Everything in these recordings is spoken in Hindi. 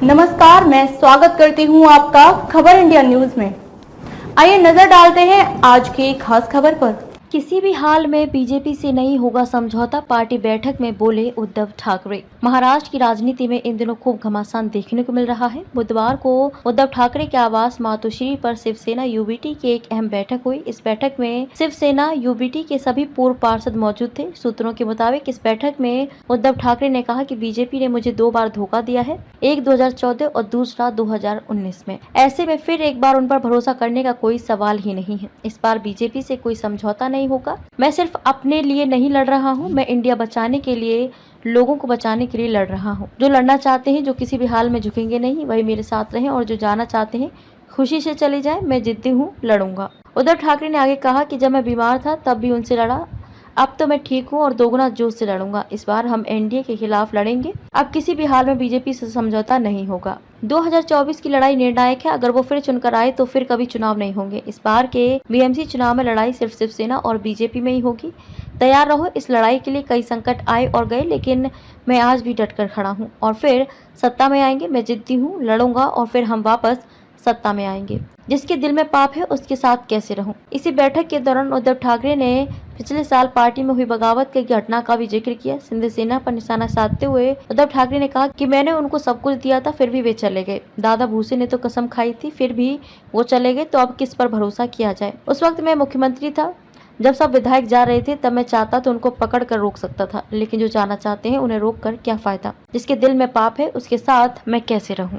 नमस्कार, मैं स्वागत करती हूं आपका खबर इंडिया न्यूज में। आइए नजर डालते हैं आज की खास खबर पर। किसी भी हाल में बीजेपी से नहीं होगा समझौता, पार्टी बैठक में बोले उद्धव ठाकरे। महाराष्ट्र की राजनीति में इन दिनों खूब घमासान देखने को मिल रहा है। बुधवार को उद्धव ठाकरे के आवास मातोश्री पर शिवसेना यूबीटी की एक अहम बैठक हुई। इस बैठक में शिवसेना यूबीटी के सभी पूर्व पार्षद मौजूद थे। सूत्रों के मुताबिक इस बैठक में उद्धव ठाकरे ने कहा कि बीजेपी ने मुझे 2 बार धोखा दिया है, एक 2014 और दूसरा 2019 में। ऐसे में फिर एक बार उन पर भरोसा करने का कोई सवाल ही नहीं है। इस बार बीजेपी से कोई समझौता नहीं होगा। मैं सिर्फ अपने लिए नहीं लड़ रहा हूँ, मैं इंडिया बचाने के लिए, लोगों को बचाने के लिए लड़ रहा हूँ। जो लड़ना चाहते हैं, जो किसी भी हाल में झुकेंगे नहीं, वही मेरे साथ रहें, और जो जाना चाहते हैं खुशी से चले जाएं। मैं जिद्दी हूँ, लड़ूंगा। उद्धव ठाकरे ने आगे कहा कि जब मैं बीमार था तब भी उनसे लड़ा, अब तो मैं ठीक हूँ और दोगुना जोश से लड़ूंगा। इस बार हम एनडीए के खिलाफ लड़ेंगे। अब किसी भी हाल में बीजेपी से समझौता नहीं होगा। 2024 की लड़ाई निर्णायक है। अगर वो फिर चुनकर आए तो फिर कभी चुनाव नहीं होंगे। इस बार के बीएमसी चुनाव में लड़ाई सिर्फ शिवसेना और बीजेपी में ही होगी। तैयार रहो। इस लड़ाई के लिए कई संकट आए और गए, लेकिन मैं आज भी डटकर खड़ा हूँ और फिर सत्ता में आएंगे। मैं जिद्दी हूँ, लड़ूंगा और फिर हम वापस सत्ता में आएंगे। जिसके दिल में पाप है उसके साथ कैसे रहूं। इसी बैठक के दौरान उद्धव ठाकरे ने पिछले साल पार्टी में हुई बगावत की घटना का भी जिक्र किया। सिंध सेना पर निशाना साधते हुए उद्धव ठाकरे ने कहा कि मैंने उनको सब कुछ दिया था, फिर भी वे चले गए। दादा भूसे ने तो कसम खाई थी, फिर भी वो चले गए, तो अब किस पर भरोसा किया जाए। उस वक्त मैं मुख्यमंत्री था। जब सब विधायक जा रहे थे तब मैं चाहता तो उनको पकड़ कर रोक सकता था, लेकिन जो जाना चाहते हैं उन्हें रोक कर क्या फायदा। जिसके दिल में पाप है उसके साथ मैं कैसे रहूं।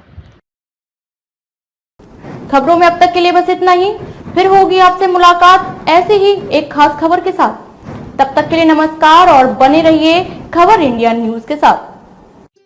खबरों में अब तक के लिए बस इतना ही। फिर होगी आपसे मुलाकात ऐसे ही एक खास खबर के साथ। तब तक के लिए नमस्कार और बने रहिए खबर इंडिया न्यूज के साथ।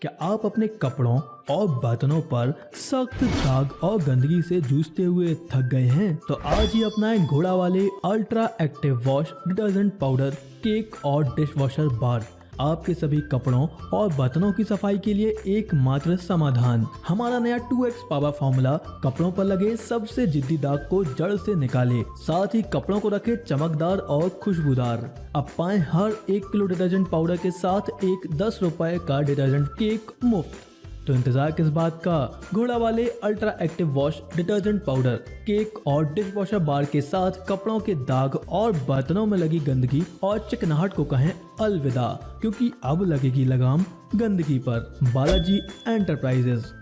क्या आप अपने कपड़ों और बर्तनों पर सख्त दाग और गंदगी से जूझते हुए थक गए हैं? तो आज ही अपनाएं घोड़ा वाले ultra active wash detergent powder, cake और डिश वॉशर बार। आपके सभी कपड़ों और बर्तनों की सफाई के लिए एकमात्र समाधान। हमारा नया 2x पावर फॉर्मूला कपड़ों पर लगे सबसे जिद्दी दाग को जड़ से निकाले, साथ ही कपड़ों को रखे चमकदार और खुशबूदार। अब पाएं हर 1 किलो डिटर्जेंट पाउडर के साथ एक 10 रुपए का डिटर्जेंट केक मुफ्त। तो इंतजार किस बात का? घोड़ा वाले ultra active wash detergent powder, cake और डिश वॉशर बार के साथ कपड़ों के दाग और बर्तनों में लगी गंदगी और चिकनाहट को कहें अलविदा, क्योंकि अब लगेगी लगाम गंदगी पर। बालाजी एंटरप्राइजेस।